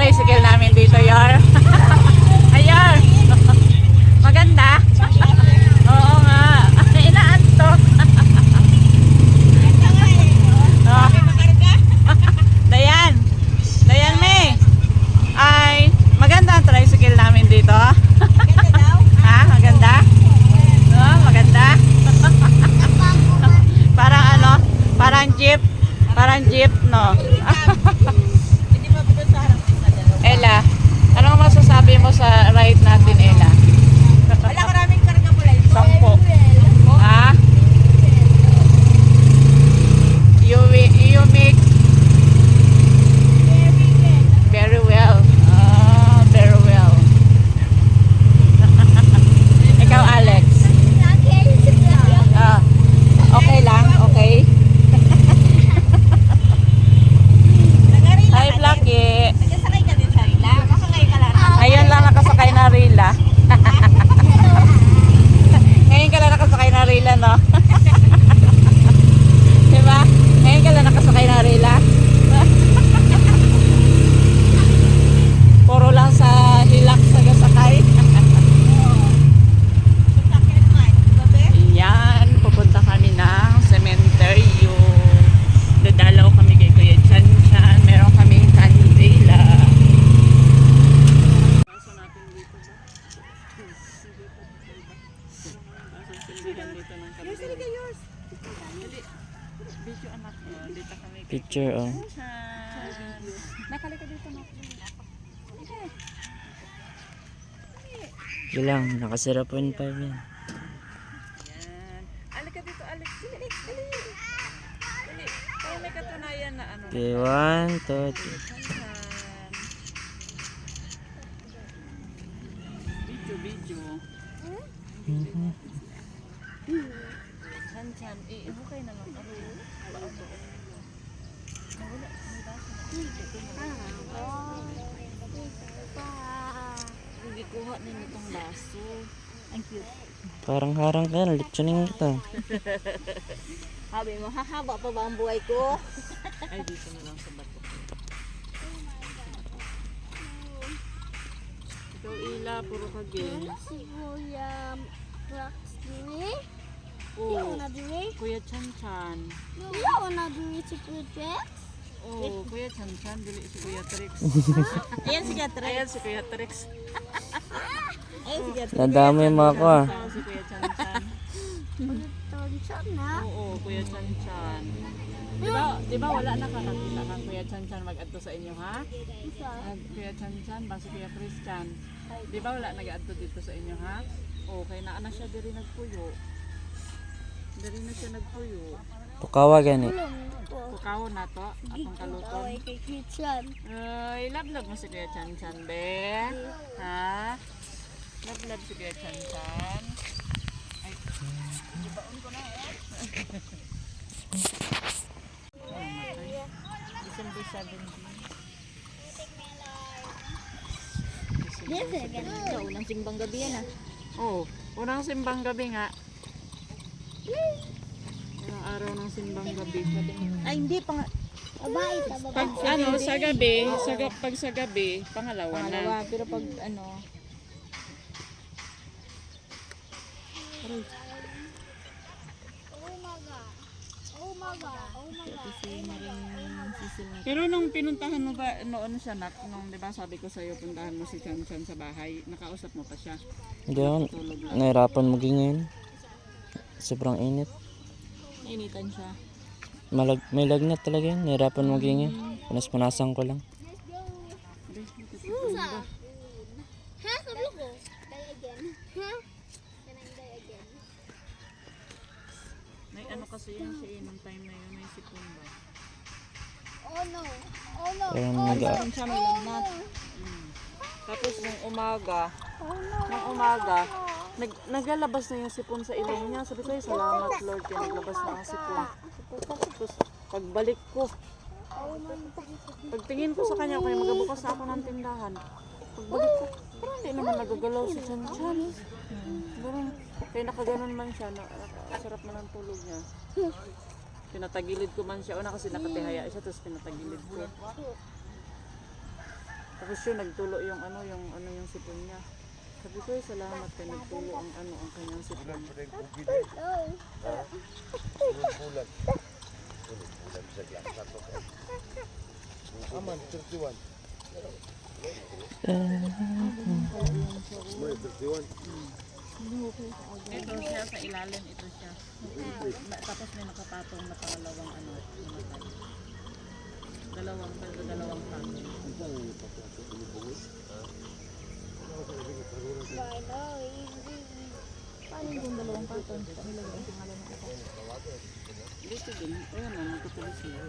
tricycle namin dito, Yar. Ayar. Maganda. Oo nga. Inaantok. Oh. Dayan. Dayan, May. Ay, maganda ang tricycle namin dito. Ha? Maganda? Oh, maganda. Parang ano? Parang jeep. Parang jeep, no? Ella, ano masasabi mo sa ride natin, Ella? Wala karaming karga pala ito. 10. Ha? You make very well. Very well. Ikaw, Alex. Okay lang, okay. Hi, Blackie. Nagsasakay ka din sa Rila? Nakasakay ka lang. Ayun lang nakasakay na Rila. Ngayon ka lang nakasakay na Rila, no? Diba? Ngayon ka lang nakasakay na Rila. Puro lang sa hilak sa gasakay. Sasakyan mo ay. Gabi? Yan, pupunta kami ng cementerio. Dadalaw kami kay Kuya Chan Chan. Meron kaming kandila. Kaso natin dito ba? Kaso dito ng kandila. Yours. Video anak mo. Dito kami kay Picture, oh. Chan. Nakali ka dito, Mak. Yun lang, nakasira po yung 5 yan. Yan. Alika dito, Alex. Dali, dali. Dali. Para may katunayan na ano. Okay, 1, 2, 3. Chan-chan. Video. Chan-chan. Okay na lang. Nawala. May baso na. Hindi kuha din itong baso. Ang cute. Parang harang ka yan, litsunin kita. Sabi mo, hahaba pa ba ang buhay ko? Ay, dito na lang sa bato. Ikaw, Ila, puro ka games. Si Kuya Braxley. Oo. Diri. Kuya Chan-chan. Iya na diri si Kuya Jex. Oo, Kuya Chan-chan. Dili si Kuya Trix. Ayan si Gatra. Ayan si Kuya Trix. Ayan si Gatra. Nadama yung mga ko, ah. Si Kuya Chan-chan. Tonson na. Oo, Kuya Chan-chan. Di ba wala na kakakita kang Kuya Chan-chan mag-adto sa inyo, ha? Kuya Chan-chan, ba si Kuya Christian? Di ba wala nag-adto dito sa inyo, ha? Okay, na siya diri nagpuyo. Diri na siya nagpuyo. Tukawa gani. Kukaw na to, akong kaluton. Away kay Christian. Ay, love mo si Kuya Chan-chan, be? Ha? Love si Kuya Chan-chan. Ay, ibaon ko na December 17. Yes, ganun. Sa unang simbang gabi yan ah. Oh, unang simbang gabi nga. Unang araw ng simbang gabi. Ay hindi pa nga. Babae ta, Pag babae. ano, sa gabi, pag sa gabi, pangalawa na. Pangalawa, pero pag ano. Pero nung pinuntahan mo ba noon siya, Nak, nung 'di ba sabi ko sa iyo puntahan mo si Chan Chan sa bahay, nakausap mo pa siya. Hindi ako, nahirapan maging ngayon. Sobrang init. Initan siya. May lagnat talaga yun, nahirapan maging ngayon. Punas-punasan ko lang. Ha? Sabi ko. Die again. Ha? Can I die again? May ano kasi yun siya nung time na yun, may sipon ba? Oh no. Oh no. Parang Meron siya may lagnat. Tapos nung umaga, Oh no. naglalabas na yung sipon sa ilong niya. Sabi ko, "Ay, salamat Lord, kaya naglabas na ang sipon." Tapos pagbalik ko, pagtingin ko sa kanya, kaya magabukas na ako ng tindahan. Pagbalik ko, parang hindi naman nagagalaw si Chan Chan. Parang, kaya nakaganon man siya, sarap man ang tulog niya. Pinatagilid ko man siya, una kasi nakatihaya siya, tapos pinatagilid ko. Tapos yun, nagtulo yung yung sipon niya. Sabi ko, salamat kay nagtulo ang kanyang sipon. Aman, 31. Ito siya sa ilalim, ito siya. Tapos may nakapatong na pangalawang namatay. Dalawang tao. Paano yung dalawang patong? Nilagay ang pangalan ng isa. Dito din. Ayan na, nagtutulis siya.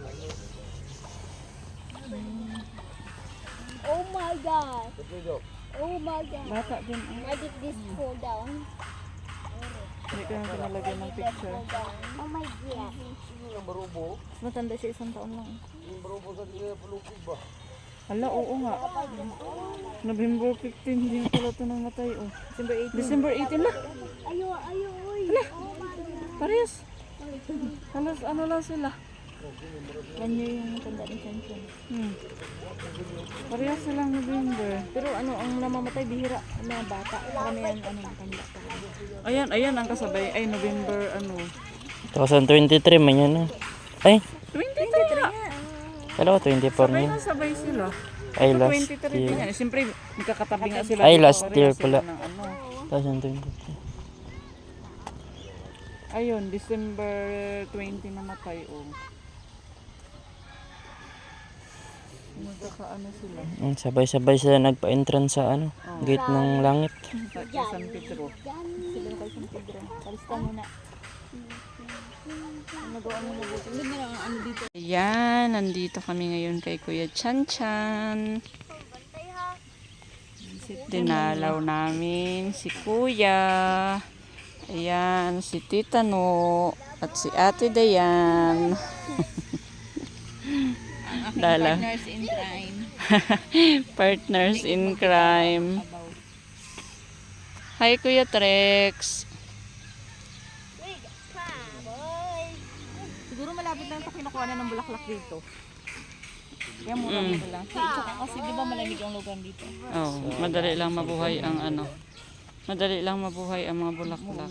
Oh my god. Oh my god. Bata din. Why did this fall down? Hindi ko na pinalagay ng picture. Oh my god. Mas matanda siya, 1 taon lang. Hala, oo nga. November 15 din pala ito namatay. Oh. December 18. December 18 na. Ayo, uy. Oh my god. Parehas. Halos lang sila. 1 year yung matanda ni Chanchan. Parehas silang November. Pero ang namamatay, bihira na bata. Karamihan matanda pa. Ayan ang kasabay. Ay, November 2023 man yan. Ay, 23 nga. kala ko 24 Sabay na. na sabay sila. Ay, Ito, last 23 din year. yan. Siyempre, magkakatabi nga sila. Ay, Dito, last parehas year sila pala. ng 2023. Ayun, December 20 namatay. Oh. Magkakaano sila. Sabay-sabay sila nagpa-entrance sa gate ng langit. Sa San Pedro. Sila na kayo sa Pedro. Kalista muna. Nagawa mo na dito. Hindi na lang ang dito. Ayan, nandito kami ngayon kay Kuya Chanchan. Dinalaw namin si Kuya. Ayan, si Tita No at si Ate Dayan. Dalaw. Partners in crime. Partners in crime. Hi Kuya Trex. Siguro malapit lang ito kinukuha na ng bulaklak dito. Kaya mura mo lang. Kasi di ba malamig ang lugar dito? Oh, madali lang mabuhay ang Madali lang mabuhay ang mga bulaklak.